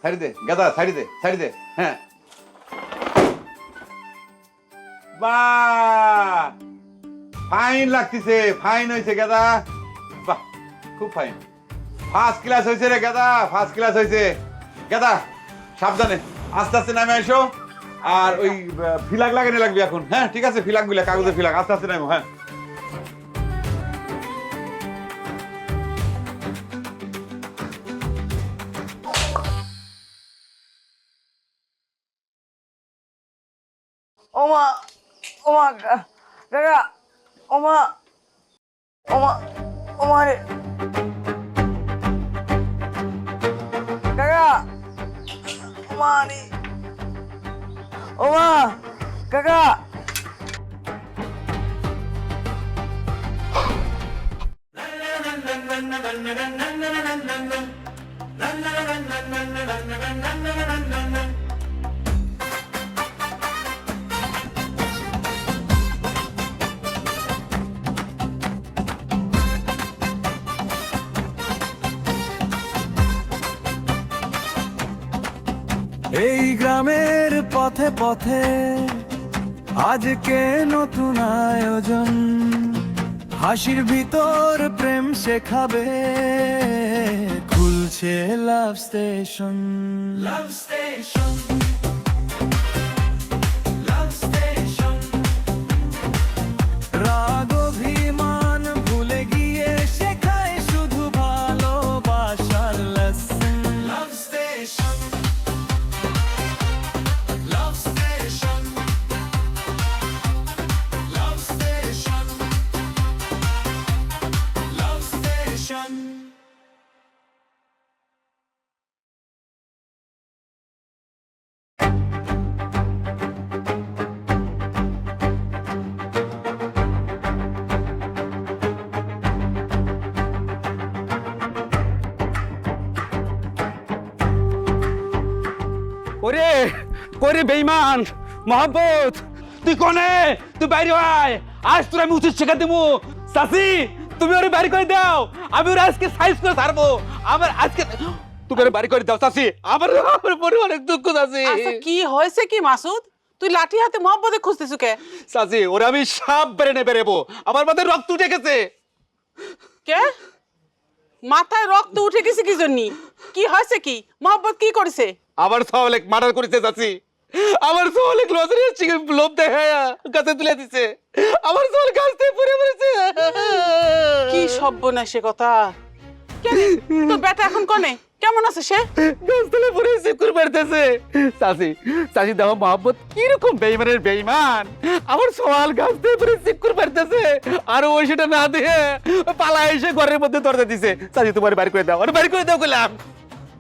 Side দে গাদা, side দে, side দে। হ্যাঁ বাহ, ফাইন লাগতেছে, ফাইন হয়েছে গাদা। বাহ খুব ফাইন, ফার্স্ট ক্লাস হয়েছে রে গাদা, ফার্স্ট ক্লাস হয়েছে। গাদা সাবধানে আস্তে আস্তে নামে এসো। আর ওই ফিলাক লাগানো লাগবে এখন। হ্যাঁ ঠিক আছে, ফিলাক গুলা, কাগজের ফিলাক, আস্তে আস্তে নামো। হ্যাঁ ওমা ওমা কাকা, ওমা ওমা ওমা রে কাকা, ওমা রে ওমা কাকা। এই গ্রামের পথে পথে আজকে নতুন আয়োজন, হাসির ভিতর প্রেম শেখাবে, খুলছে লাভ স্টেশন। লাভ স্টেশন, লাভ স্টেশন। রাগ অভিমান ভুলে গিয়ে শেখায় শুধু ভালোবাসার লেসন। লাভ station, love station, love station, love station. ওরে ওরে বেঈমান মোহাম্মদ, তুই কোনে? তুই বাইরে আয়, আজ তোর আমি উচিত শিক্ষা দেবো। চাচি তুমি ওরে বাড়ি করে দাও, আমি ওরে আজকে সাইজ করে ছাড়বো। আমার আজকে তুমি ওরে বাড়ি করে দাও চাচি, আমার মনে অনেক দুঃখ চাচি। আচ্ছা কি হয়েছে কি মাসুদ? তুই লাঠি হাতে মহব্বতে খুঁজতেছু কে? চাচি ওরে আমি সাপ বেরেনে বেরেবো, আমার মাথায় রক্ত উঠে গেছে। কে মাথায় রক্ত উঠে গেছে কি জন্য? কি হয়েছে কি? মহব্বত কি করেছে? আমার সওয়ালেক মার্ডার করেছে চাচি, আমার সওয়ালেক লজারির চিকেন লোভ দেখায় গাছে তুলে দিছে, আমার সওয়াল গাছ থেকে পড়ে পড়েছে। কি সর্বনাশে কথা! কেন তোর বেটা এখন কোনে? কেমন আছে সে? গাছ তুলে পড়ে চিকুর মারতেছে। চাচি চাচি দেখো মোহাম্মদ কিরকম বেইমানের বেইমান, আমার সওয়াল গাছ থেকে পড়ে চিকুর মারতেছে, আর ওই সেটা না দিয়ে পালা এসে ঘরের মধ্যে দরজা দিছে। চাচি তোমার বাড়ি করে দাও, আর বাড়ি করে দাও কইলাম।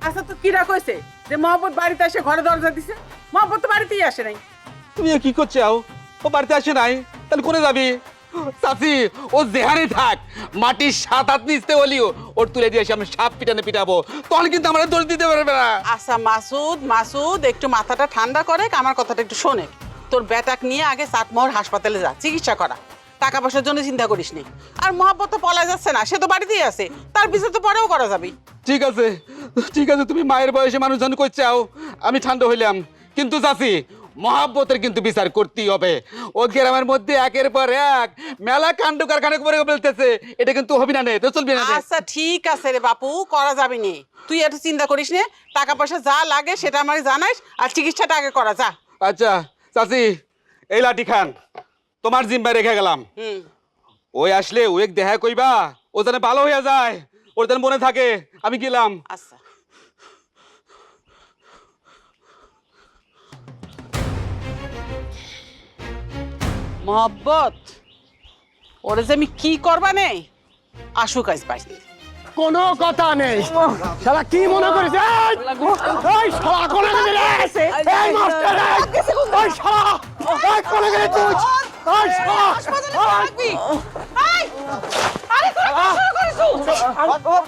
আচ্ছা তো কিরা কইছে যে মহব্বত বাড়িতে এসে ঘরে দরজা দিছে? মহব্বত তো বাড়িতেই আসে নাই। তুমি কি করছো? ও বাড়িতে আসে নাই, তাহলে কোনে যাবি? চাচি ও যেহারে থাক, মাটির 7 হাত নিচতে হলিও ওর তুলে দিয়ে এসে আমি সাপ পিটানে পিটাবো, তখন কিন্তু আমরা দোষ দিতে পারবে না। আচ্ছা মাসুদ মাসুদ একটু মাথাটা ঠান্ডা করে, আমার কথাটা একটু শোনে। তোর বেটাক নিয়ে আগে চাটমোহর হাসপাতালে যা, চিকিৎসা করা। টাকা পয়সার জন্য চিন্তা করিস নি। আর মহব্বত তো পলা যাচ্ছে না, সে তো বাড়িতেই আছে, তার বিচার তো পরেও করা যাবে। ঠিক আছে ঠিক আছে, তুমি মায়ের বয়সে মানুষজন কই চাও, আমি ঠান্ডা হইলাম। কিন্তু চাচি মহাব্বতের কিন্তু বিচার করতেই হবে। ও গ্রামের মধ্যে একের পর এক মেলা কাণ্ড কারখানা করে ফেলতেছে, এটা কিন্তু হবি না, নে তো চলবি না। আচ্ছা ঠিক আছে রে বাপু, করা যাবে নি, তুই এত চিন্তা করিস নে। টাকা পয়সা যা লাগে সেটা আমাকে জানাইস, আর চিকিৎসাটা আগে করা যা। আচ্ছা চাচি এই লাঠি খান তোমার জিম্মায় রেখে গেলাম। ওই আসলে ওই দেখা কইবা, ও যেন ভালো হইয়া যায়, ওর যেন মনে থাকে আমি গেলাম। আচ্ছা মহব্বত, ওরে যে আমি কি করবা নেই, আসুক আজ বাড়িতে। কোনো কথা নেই। শালা কি মনে করিস? এই শালা কোনে গেলি রে? এই মাস্টার এই! এই শালা! এই কোনে গেলি তুই? এই শালা!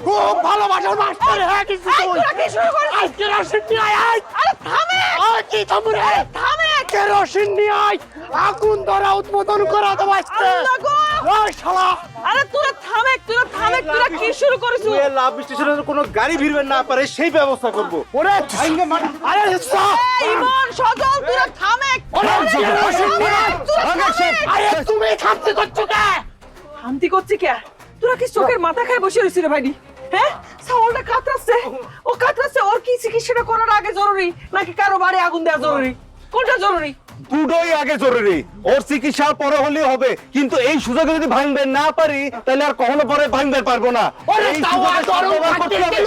খুব ভালোবাসার মাস্টার হ্যাঁ কিছু তুই। আজ কেরোসিন নিয়ে আয়। আরে থামে! আয় কি থামু রে? থামে! কেরোসিন নিয়ে আয়। আগুন ধরা উদ্বোধন করা তো বাচ্চা। এই শালা! আরে তুই থামে, তুই থামে, তুই তোরা কি শুরু করেছো? লাভ স্টেশনের কোনো গাড়ি ভিড়বে না পারে সেই ব্যবস্থা করব। ওরে আরে ইমন সজল তোরা থামে। আরে তুমি থামতে করছো কে? শান্তি করছি কে? তোরা কি চোখের মাথা খায় বসে রইছিস রে ভাইডি? হ্যাঁ, সাওলটা কাতরাচ্ছে, ও কাতরাচ্ছে। ওর কি চিকিৎসাটা করার আগে জরুরি নাকি কারো বাড়ি আগুন দেওয়া জরুরি? কোনটা জরুরি? দুটোই আগে জরুরি। ওর চিকিৎসার পরে হলেই হবে, কিন্তু এই সুযোগে যদি ভাঙবে না পারি তাহলে আর কখনো পরে ভাঙতে পারবো না। এই সুযোগে সদ্ব্যবহার করতে হবে।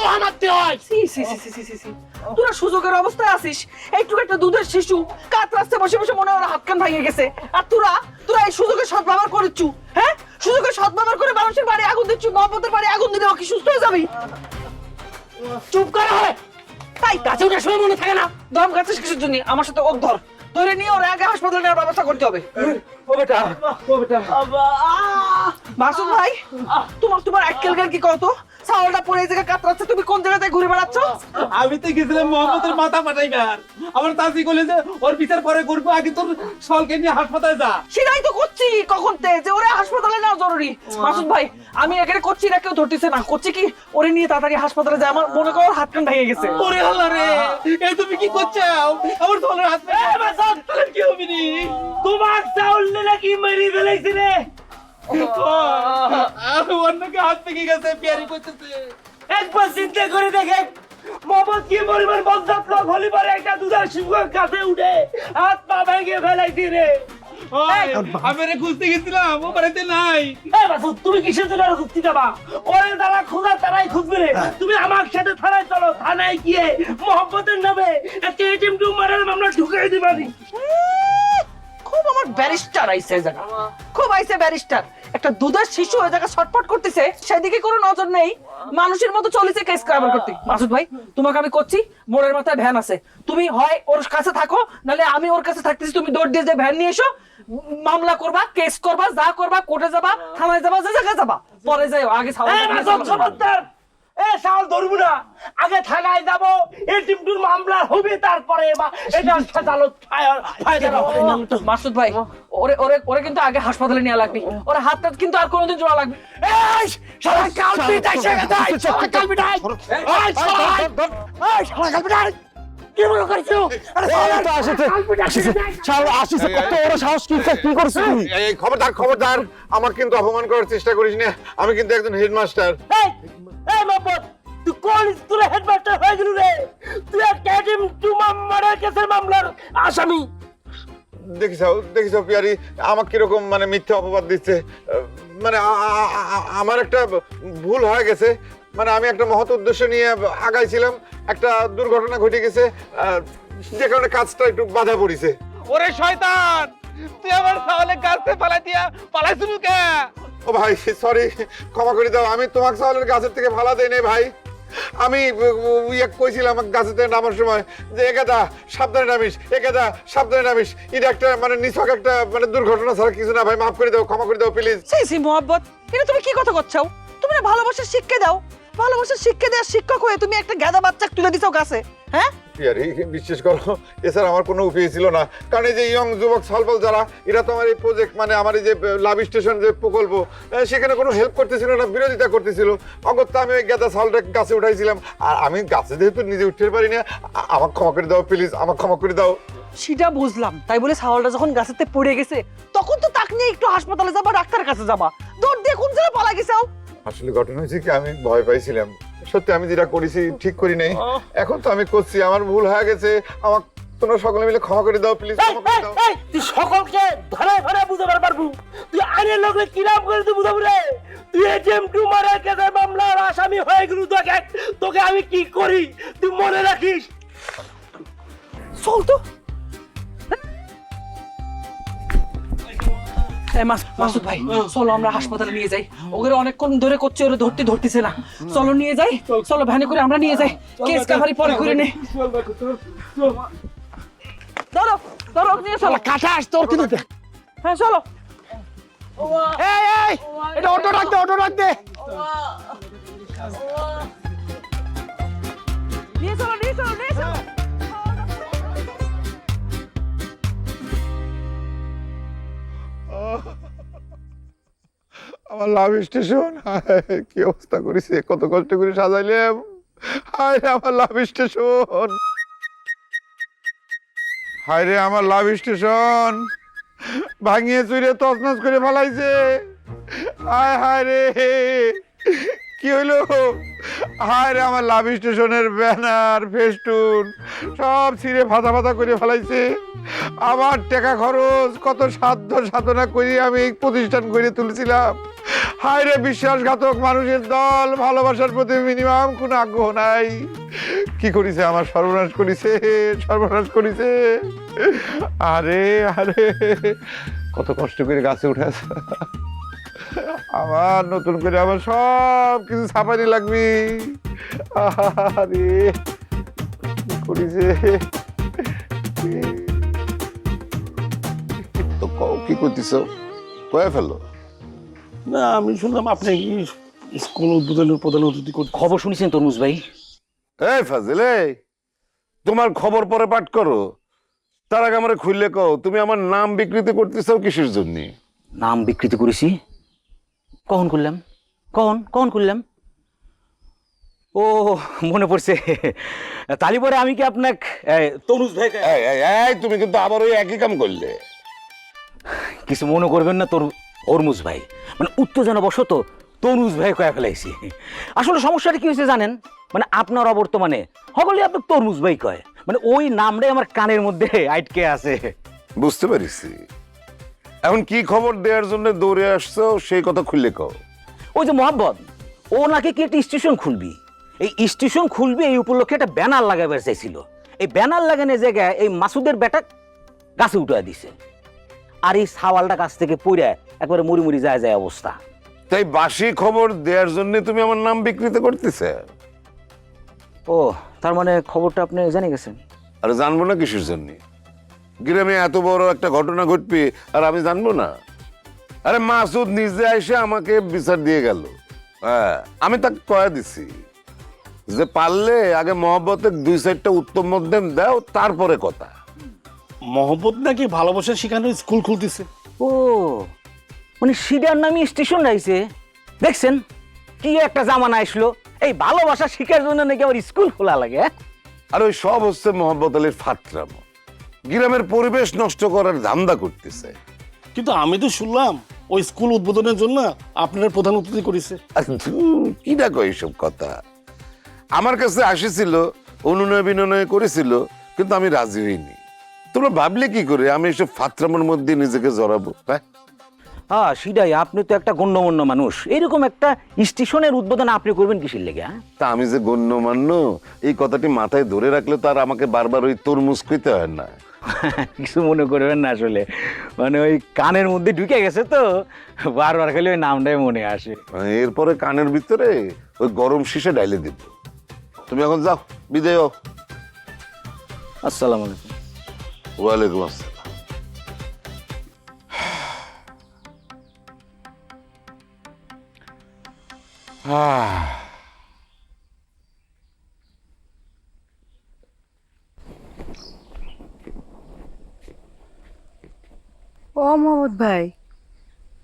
সি সি সি সি সি সি, তোরা সুযোগের অবস্থায় আছিস। এইটুকু একটা দুধের শিশু কাতরাচ্ছে বসে বসে, মনে হয় ওর হাত কান ভেঙে গেছে। আর তোরা তোরা এই সুযোগের সদ্ব্যবহার করেছু। হ্যাঁ, সুযোগের সদ্ব্যবহার করে মানুষের বাড়ি আগুন দিচ্ছু। মহব্বতের বাড়ি আগুন দিলে ও কি সুস্থ হয়ে যাবি? চুপ করা হয় তাই কাছে ওটা সময় মনে থাকে না। দম কাছে কিছুর জন্য আমার সাথে ওর ধরে নিয়ে ওর আগে হাসপাতালে নেওয়ার ব্যবস্থা করতে হবে। ও বেটা, ও বেটা। মাসুদ ভাই, তোমার আক্কেল জ্ঞান কি কত? সাওলটা পরে এই জায়গায় কাতরাচ্ছে, তুমি কোন জায়গাতে ঘুরে বেড়াচ্ছ? আমি তো গেছিলাম মোহাম্মদের মাথা ফাটাইবার। আমার চাচি বলে যে ওর বিচার পরে করবো, আগে তোর সলকে নিয়ে হাসপাতালে যা। সেটাই তো করছি কখন যে ওরে হাসপাতালে নেওয়া জরুরি। মাসুদ ভাই, আমি এখানে করছি না, কেউ ধরতেছে না। করছি কি, ওরে নিয়ে তাড়াতাড়ি হাসপাতালে যায়। আমার মনে করো হাত কান ভেঙে গেছে। ওরে আল্লাহ রে, এই তুমি কি করছো? আমার তোলের হাত তাহলে কি হবি নি? তোমার চাউল নাকি মেরে ফেলাইছি রে। অন্যকে হাত ভেঙে গেছে, পেয়ারি করতেছে। একবার চিন্তা করে দেখে মোহাম্মদ কি পরিমাণ বজ্জাত লোক হলি পরে একটা দুধার শিশুর কাছে উঠে হাত পা ভেঙে ফেলাইছি রে। আমি রে খুঁজতে গেছিলাম, ও বাড়িতে নাই। তুমি কিসের জন্য খুঁজতে যাবা? ওরে দ্বারা খোঁজা তারাই খুঁজবে রে। তুমি আমার সাথে থানায় চলো, থানায় গিয়ে মোহাম্মদের নামে একটা এটিএম টু মারার মামলা ঢুকিয়ে দিবানি। খুব আমার ব্যারিস্টার আইছে এই জায়গা, খুব আইছে ব্যারিস্টার। একটা দুধের শিশু ওই জায়গা ছটফট করতেছে, সেদিকে কোনো নজর নেই। মানুষের মতো চলেছে কেস কারবার করতে। মাসুদ ভাই, তোমাকে আমি করছি, মোড়ের মাথায় ভ্যান আছে, তুমি হয় ওর কাছে থাকো, নালে আমি ওর কাছে থাকতেছি। তুমি দৌড় দিয়ে যে ভ্যান নিয়ে এসো, মামলা করবা, কেস করবা, যা করবা, কোর্টে যাবা, থানায় যাবা, যে জায়গায় যাবা। পরে যাও, আগে সাওয়াল ধরবো না, আগে থানায় যাবো, এটিএম টুর মামলা হবে, তারপরে এটা আদালত মাসুদ ভাই, ওরে ওরে ওরে কিন্তু আগে হাসপাতালে নেওয়া লাগবে। ওরে হাত টাত কিন্তু আর কোনোদিন জোড়া লাগবে। কি মনে করছো? এই খবরদার, খবরদার, আমার কিন্তু অপমান করার চেষ্টা করিস না। আমি কিন্তু একজন হেডমাস্টার। তুই কোন স্কুলে হেডমাস্টার হয়ে গেল রে? তুই একটা এটিএম টু মামলার কেসের মামলার আসামি। দেখিস পিয়ারি আমাকে কিরকম মানে মিথ্যা অপবাদ দিচ্ছে। মানে আমার একটা ভুল হয়ে গেছে। মানে আমি একটা মহৎ উদ্দেশ্য নিয়ে আগাইছিলাম, একটা দুর্ঘটনা ঘটে গেছে, যে কারণে কাজটা একটু বাধা পড়িছে। ওরে শয়তান, তুই আমার সাওয়ালে গাছে ফালাই দিয়া পালাইছিস কে? ও ভাই সরি, ক্ষমা করে দাও। আমি তোমাকে সাওয়ালের গাছের থেকে ফালা দেই নাই ভাই। আমি কইছিলাম গাছের থেকে নামার সময় যে একাদা সাবধানে নামিস, একাদা সাবধানে নামিস। এটা একটা মানে নিছক একটা মানে দুর্ঘটনা ছাড়া কিছু না ভাই। মাফ করে দাও, ক্ষমা করে দাও প্লিজ। সি মোহাম্মত, এটা তুমি কি কথা করছো? তুমি না ভালোবাসার শিক্ষা দাও, ভালোবাসার শিক্ষা দেওয়ার শিক্ষক হয়ে তুমি একটা গাদা বাচ্চা তুলে দিছো গাছে। হ্যাঁ পিয়ারি, বিশ্বাস করো, এছাড়া আমার কোনো উপায় ছিল না। কারণ এই যে ইয়ং যুবক সলবল যারা, এরা তো আমার এই প্রজেক্ট মানে আমার এই যে লাভ স্টেশন যে প্রকল্প, সেখানে কোনো হেল্প করতেছিল না, বিরোধিতা করতেছিল। অগত্যা আমি ওই গাদা সালটা গাছে উঠাইছিলাম। আর আমি গাছে যেহেতু নিজে উঠতে পারি না, আমাকে ক্ষমা করে দাও প্লিজ, আমাকে ক্ষমা করে দাও। সেটা বুঝলাম, তাই বলে সাওয়ালটা যখন গাছেতে পড়ে গেছে তখন তো তাকে নিয়ে একটু হাসপাতালে যাবা, ডাক্তারের কাছে যাবা। দৌড় দিয়ে কোন জায়গায় পালা গেছাও? আসলে ঘটনা হয়েছে কি, আমি ভয় পাইছিলাম। সত্যি আমি যেটা করেছি ঠিক করি নাই। এখন তো আমি করছি, আমার ভুল হয়ে গেছে। আমার তোমরা সকলে মিলে ক্ষমা করে দাও প্লিজ, ক্ষমা করে দাও। তুই সকলকে ধরে ধরে বুঝাবার পারবো? তুই আইনের লোককে কিরাম করে তুই বুঝাবো রে? তুই এটিএম টু মারার কেসের মামলার আসামি হয়ে গেলু। তোকে আমি কি করি তুই মনে রাখিস। চল তো। মাসুদ ভাই, চলো আমরা হাসপাতালে নিয়ে যাই। ওদের অনেকক্ষণ ধরে করছে, ওরা ধরতেছে না। চলো নিয়ে যাই, চলো ভ্যানে করে আমরা নিয়ে যাই। কেস কাভারি পরে করে নে। ধরো ধরো, নিয়ে চলো। কাছে আসতে ওর কিন্তু হ্যাঁ চলো। এই এই এটা অটো রাখ দে, অটো রাখ দে। নিয়ে চলো, নিয়ে চলো, নিয়ে চলো। আমার লাভ স্টেশন, কি অবস্থা করেছে, কত কষ্ট করে সাজাইলাম। হায় রে আমার লাভ স্টেশন, হায় রে আমার লাভ স্টেশন ভাঙিয়ে চুরে তছনছ করে ফেলাইছে। হায় হায় রে, কি হইলো? হায় রে আমার লাভ স্টেশনের ব্যানার ফেস্টুন সব ছিঁড়ে ফাঁতা ফাঁতা করে ফেলাইছে। আমার টাকা খরচ, কত সাধ্য সাধনা করে আমি এই প্রতিষ্ঠান গড়ে তুলছিলাম। হায় রে বিশ্বাসঘাতক মানুষের দল, ভালোবাসার প্রতি মিনিমাম কোনো আগ্রহ নাই। কি করেছে আমার, সর্বনাশ করেছে, সর্বনাশ করেছে। আরে আরে কত কষ্ট করে গাছে উঠেছে, আবার নতুন করে আবার সব কিছু ছাপানি লাগবে। আরে কি করেছে, তো কি করতেছ, কয়ে ফেলো। না আমি শুনলাম আপনি কি স্কুল উদ্বোধনের প্রধান অতিথি করতে। খবর শুনেছেন তরমুজ ভাই? এই ফাজিল, এই তোমার খবর পরে পাঠ করো, তার আগে আমার খুললে কও তুমি আমার নাম বিকৃতি করতেছো কিসের জন্য? নাম বিকৃতি করেছি? কখন করলাম? কখন করলাম? ও মনে পড়ছে। তালি পরে আমি কি আপনাকে তরমুজ ভাই এই এই এই তুমি কিন্তু আবার ওই একই কাম করলে। কিছু মনে করবেন না, তরমুজ ভাই মানে উত্তেজনা বশত তরমুজ ভাই কয়ে ফেলাইছি। আসলে সমস্যাটা কি হয়েছে জানেন, মানে আপনার অবর্তমানে সকলে আপনার তরমুজ ভাই কয়, মানে ওই নামটাই আমার কানের মধ্যে আটকে আছে। বুঝতে পারিছি। এখন কি খবর দেওয়ার জন্য দৌড়ে আসছো সেই কথা খুললে কও। ওই যে মোহাম্মদ, ও নাকি কি একটা স্টেশন খুলবি, এই স্টেশন খুলবি এই উপলক্ষে একটা ব্যানার লাগাবার চাইছিল। এই ব্যানার লাগানোর জায়গায় এই মাসুদের বেটা গাছে উঠে দিছে, আর এই সাওয়ালটা গাছ থেকে পড়ে একবারে মুড়ি মুড়ি যায় যায় অবস্থা। তাই বাসি খবর দেওয়ার জন্য তুমি আমার নাম বিকৃতি করতেছে? ও তার মানে খবরটা আপনি জেনে গেছেন? আরে জানবো না কিসের জন্য? গ্রামে এত বড় একটা ঘটনা ঘটবে আর আমি জানবো না? আরে মাসুদ নিজে এসে আমাকে বিচার দিয়ে গেল। হ্যাঁ, আমি তাকে কয়ে দিছি যে পারলে আগে মহব্বতের 2-4টা উত্তম মধ্যম দাও, তারপরে কথা। মহব্বত নাকি ভালোবাসা শেখানো স্কুল খুলতেছে। ও মানে সিডার নামে স্টেশন রাইছে, দেখছেন কি একটা জামানা আসলো, এই ভালোবাসা শিখার জন্য নাকি আবার স্কুল খোলা লাগে। হ্যাঁ? আর ওই সব হচ্ছে মহব্বত আলীর ফাতরাম, গ্রামের পরিবেশ নষ্ট করার ধান্দা করতেছে। কিন্তু আমি তো শুনলাম ওই স্কুল উদ্বোধনের জন্য আপনার প্রধান অতিথি করেছে। আর ধুর, কি ডাকো এইসব কথা? আমার কাছে আসেছিল, অনুনয় বিনয় করেছিল, কিন্তু আমি রাজি হইনি। তোমরা ভাবলে কি করে আমি এসব ফাতরামের মধ্যে নিজেকে জড়াবো? হ্যাঁ, হ্যাঁ সেটাই, আপনি তো একটা গণ্যমান্য মানুষ, এইরকম একটা স্টেশনের উদ্বোধন আপনি করবেন কিসের লেগে? হ্যাঁ? তা আমি যে গণ্যমান্য এই কথাটি মাথায় ধরে রাখলে তো আর আমাকে বারবার ওই তরমুজ খেতে হয় না। কিছু মনে করবেন না, আসলে মানে ওই কানের মধ্যে ঢুকে গেছে তো বারবার খালি ওই নামটাই মনে আসে। এরপরে কানের ভিতরে ওই গরম শিশে ডাইলে দিব। তুমি এখন যাও, বিদায় হও। আসসালামু আলাইকুম। ওয়ালাইকুম আসসালাম। ও মোহাম্মদ ভাই,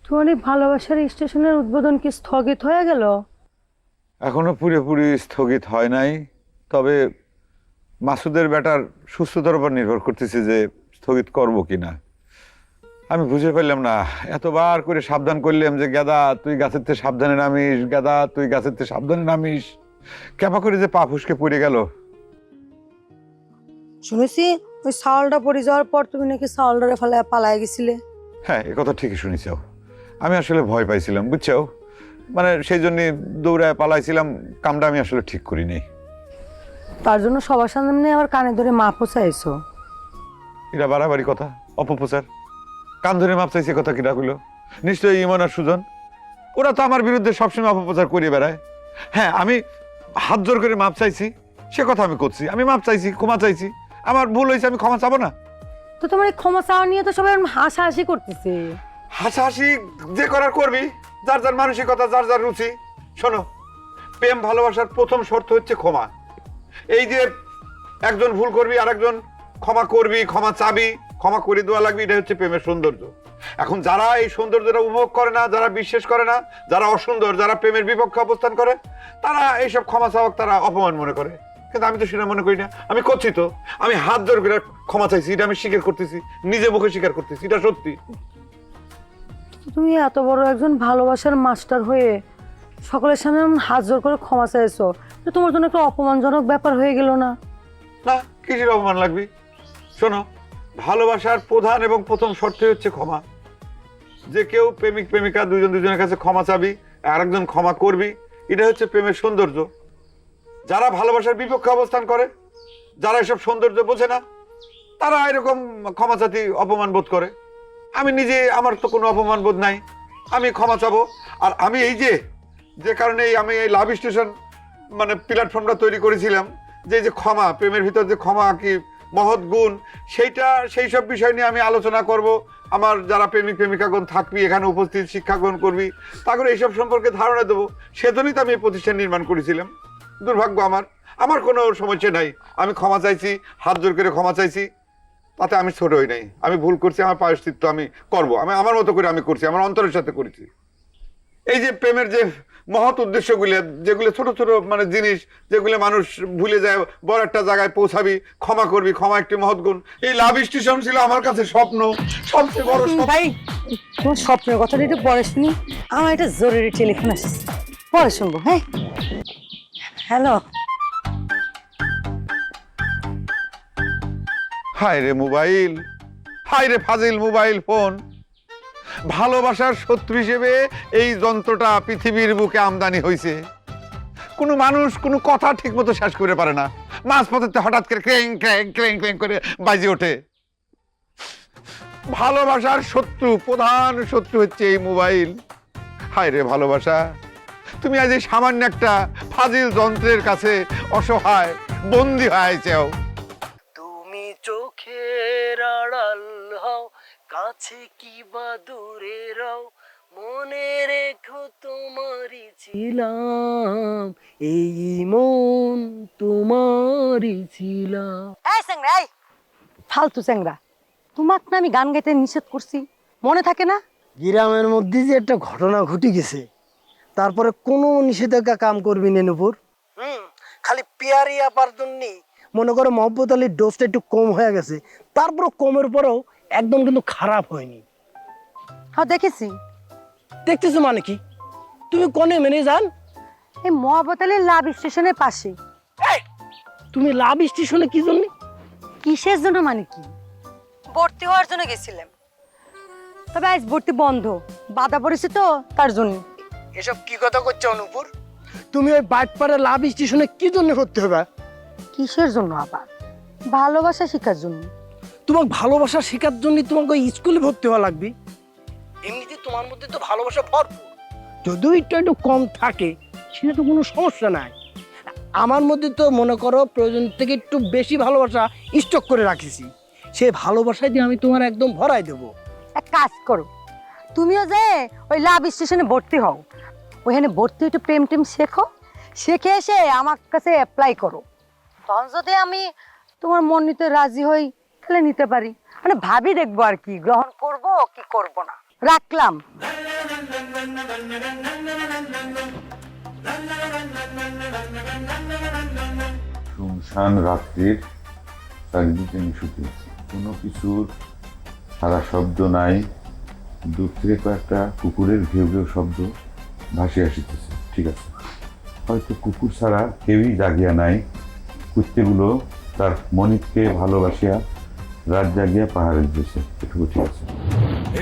তোমার এই ভালোবাসার স্টেশনের উদ্বোধন কি স্থগিত হয়ে গেল? এখনো পুরোপুরি স্থগিত হয় নাই, তবে মাসুদের ব্যাটার সুস্থতার উপর নির্ভর করতেছে যে স্থগিত করব কিনা। আমি বুঝে পারলাম না, এতবার করে সাবধান করলাম যে গাদা তুই গাছের থেকে সাবধানে নামিস, গাদা তুই গাছের থেকে সাবধানে নামিস, কেমন করে যে পা ফুসকে পড়ে গেল। শুনেছি ওই সাওয়ালটা পড়ে যাওয়ার পর তুমি নাকি সাওয়ালটারে ফেলে পালায় গেছিলে। হ্যাঁ, এ কথা ঠিকই শুনেছ। আমি আসলে ভয় পাইছিলাম, বুঝছো, মানে সেই জন্য দৌড়ায় পালাইছিলাম, কামটা আমি আসলে ঠিক করিনি। তার জন্য সবার সামনে আবার কানে ধরে মাপও চাইছো। এটা বাড়াবাড়ি কথা, অপপ্রচার। কান ধরে মাপ চাইছে কথা কিনা হলো? নিশ্চয়ই ইমন আর সুজন ওরা তো আমার বিরুদ্ধে সবসময় অপপ্রচার করিয়ে বেড়ায়। হ্যাঁ, আমি হাত জোর করে মাপ চাইছি, সে কথা আমি করছি, আমি মাপ চাইছি, ক্ষমা চাইছি, আমার ভুল হয়েছে, আমি ক্ষমা চাবো না? তো তোমার এই ক্ষমা চাওয়া নিয়ে তো সবাই হাসাহাসি করতেছে। হাসাহাসি যে করার করবি, যার যার মানসিকতা, যার যার রুচি। শোনো, প্রেম ভালোবাসার প্রথম শর্ত হচ্ছে ক্ষমা। এই যে একজন ভুল করবি আর একজন ক্ষমা করবি, ক্ষমা চাবি, ক্ষমা করে দেওয়া লাগবে, এটা হচ্ছে প্রেমের সৌন্দর্য। এখন যারা এই সৌন্দর্যটা উপভোগ করে না, যারা বিশ্বাস করে না, যারা অসুন্দর, যারা প্রেমের বিপক্ষে অবস্থান করে, তারা এইসব ক্ষমা চাওয়াক তারা অপমান মনে করে। কিন্তু আমি তো সেটা মনে করি না। আমি করছি তো, আমি হাত জোর করে ক্ষমা চাইছি, এটা আমি স্বীকার করতেছি, নিজে মুখে স্বীকার করতেছি, এটা সত্যি। তুমি এত বড় একজন ভালোবাসার মাস্টার হয়ে সকলের সামনে এমন হাত জোর করে ক্ষমা চাইছো, এটা তোমার জন্য একটা অপমানজনক ব্যাপার হয়ে গেল না? না, কিসের অপমান লাগবে? শোনো, ভালোবাসার প্রধান এবং প্রথম শর্তই হচ্ছে ক্ষমা। যে কেউ প্রেমিক প্রেমিকা দুজন দুজনের কাছে ক্ষমা চাবি, আরেকজন ক্ষমা করবি, এটা হচ্ছে প্রেমের সৌন্দর্য। যারা ভালোবাসার বিপক্ষে অবস্থান করে, যারা এসব সৌন্দর্য বোঝে না, তারা এরকম ক্ষমা চাতি অপমান বোধ করে। আমি নিজে, আমার তো কোনো অপমান বোধ নাই, আমি ক্ষমা চাবো। আর আমি এই যে কারণে আমি এই লাভ স্টেশন মানে প্ল্যাটফর্মটা তৈরি করেছিলাম, যে ক্ষমা, প্রেমের ভিতর যে ক্ষমা কি মহৎ গুণ, সেই সব বিষয় নিয়ে আমি আলোচনা করব। আমার যারা প্রেমিক প্রেমিকাগণ থাকবি এখানে উপস্থিত, শিক্ষা গ্রহণ করবি, তারপরে এইসব সম্পর্কে ধারণা দেবো। সেজন্যই তো আমি এই প্রতিষ্ঠান নির্মাণ করেছিলাম। দুর্ভাগ্য আমার কোনো সমস্যা নাই। আমি ক্ষমা চাইছি, হাত জোর করে ক্ষমা চাইছি, তাতে আমি ছোট হই নাই। আমি ভুল করছি, আমার প্রায়শ্চিত্ত আমি করব। আমি আমার মতো করে আমি করছি, আমার অন্তরের সাথে করেছি। এই যে প্রেমের যে মহৎ উদ্দেশ্যগুলো, যেগুলো ছোট ছোট মানে জিনিস, যেগুলো মানুষ ভুলে যায়, বড় একটা জায়গায় পৌঁছাবি, ক্ষমা করবি, ক্ষমা একটি মহৎ গুণ। এই লাভ স্টেশন ছিল আমার কাছে স্বপ্ন, সবচেয়ে বড় স্বপ্ন। ভাই, তোমার স্বপ্নের কথাটা একটু পরে শুনি, আমার একটা জরুরি টেলিফোন আসছে, পরে শুনবো। হ্যাঁ, হ্যালো। হায় রে মোবাইল, হায় রে ফাজিল মোবাইল ফোন। ভালোবাসার শত্রু হিসেবে এই যন্ত্রটা পৃথিবীর বুকে আমদানি হয়েছে। কোনো মানুষ কোনো কথা ঠিক মতো শেষ করে পারে না, মাঝপথে হঠাৎ করে ক্রেং ক্রেং ক্রেং ক্রেং করে বাজে ওঠে। ভালোবাসার শত্রু, প্রধান শত্রু হচ্ছে এই মোবাইল। হায় রে ভালোবাসা, তুমি আজ এই সামান্য একটা ফাজিল যন্ত্রের কাছে অসহায় বন্দী হয়েছেও। তুমি চোখের আড়াল হও, কাছে কি বা দূরে রও, মনে রেখো তোমারই ছিলাম, এই মন তোমারই ছিলাম। এই স্যাংরা, এই ফালতু স্যাংরা, তোমাকে না আমি গান গাইতে নিষেধ করছি, মনে থাকে না? গ্রামের মধ্যে যে একটা ঘটনা ঘটে গেছে, তারপরে কোনো নিষেধাজ্ঞা কাম করবি না নুপুর। খালি পিয়ারি আপার জন্যই মনে করো মহব্বত আলীর ডোজটা একটু কম হয়ে গেছে, তারপরও কমের পরেও একদম কিন্তু খারাপ হয়নি। হ্যাঁ দেখেছি। দেখতেছো মানে কি? তুমি কোনে মেনে যান? এই মহাবত আলীর লাভ স্টেশনের পাশে। তুমি লাভ স্টেশনে কি জন্য? কিসের জন্য মানে কি? ভর্তি হওয়ার জন্য গেছিলাম, তবে আজ ভর্তি বন্ধ, বাধা পড়েছে তো তার জন্য। এসব কি কথা করছো অনুপুর? তুমি ওই বাইটপাড়া লাভ স্টেশনে কি জন্য ভর্তি হবে? কিসের জন্য আবার? ভালোবাসা শেখার জন্য। তোমাকে ভালোবাসা শেখার জন্য তোমাকে ওই স্কুলে ভর্তি হওয়া লাগবে? এমনিতে তোমার মধ্যে তো ভালোবাসা ভরপুর, যদিও একটু কম থাকে সেটা তো কোনো সমস্যা নাই। আমার মধ্যে তো মনে করো প্রয়োজন থেকে একটু বেশি ভালোবাসা স্টক করে রাখিছি, সেই ভালোবাসায় দিয়ে আমি তোমার একদম ভরাই দেবো। এক কাজ করো, তুমিও যে ওই লাভ স্টেশনে ভর্তি হও, ওইখানে ভর্তি একটু প্রেম টেম শেখো, শিখে এসে আমার কাছে অ্যাপ্লাই করো। তখন যদি আমি তোমার মন নিতে রাজি হই তাহলে নিতে পারি, মানে ভাবি দেখবো আর কি গ্রহণ করব কি করব না। রাখলাম। শুনশান রাত্রির চারিদিকে নিশুতি, কোনো কিছুর সারা শব্দ নাই। দূর থেকে কয়েকটা কুকুরের ঘেউ ঘেউ শব্দ ভাসি আসিতেছে। ঠিক আছে, হয়তো কুকুর ছাড়া কেউই জাগিয়া নাই। কুত্তেগুলো তার মনিককে ভালোবাসিয়া রাত জাগিয়া পাহাড়ে দিয়েছে, এটুকু ঠিক আছে।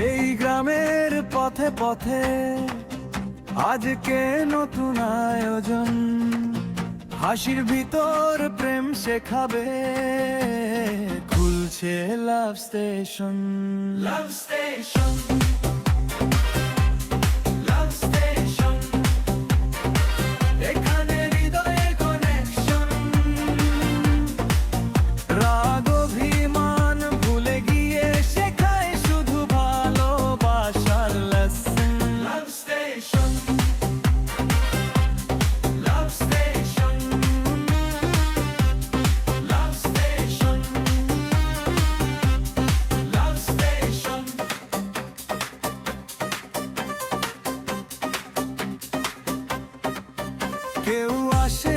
এই গ্রামের পথে পথে আজকে নতুন আয়োজন, হাসির ভিতর প্রেম শেখাবে, খুলছে লাভ স্টেশন। লাভ স্টেশন, লাভ স্টেশন, এখানে হৃদয়ের কানেকশন। রাগ অভিমান ভুলে গিয়ে শেখায় শুধু ভালোবাসার লেসন। লাভ স্টেশন, লাভ স্টেশন, লাভ স্টেশন, লাভ স্টেশন। কেউ আসে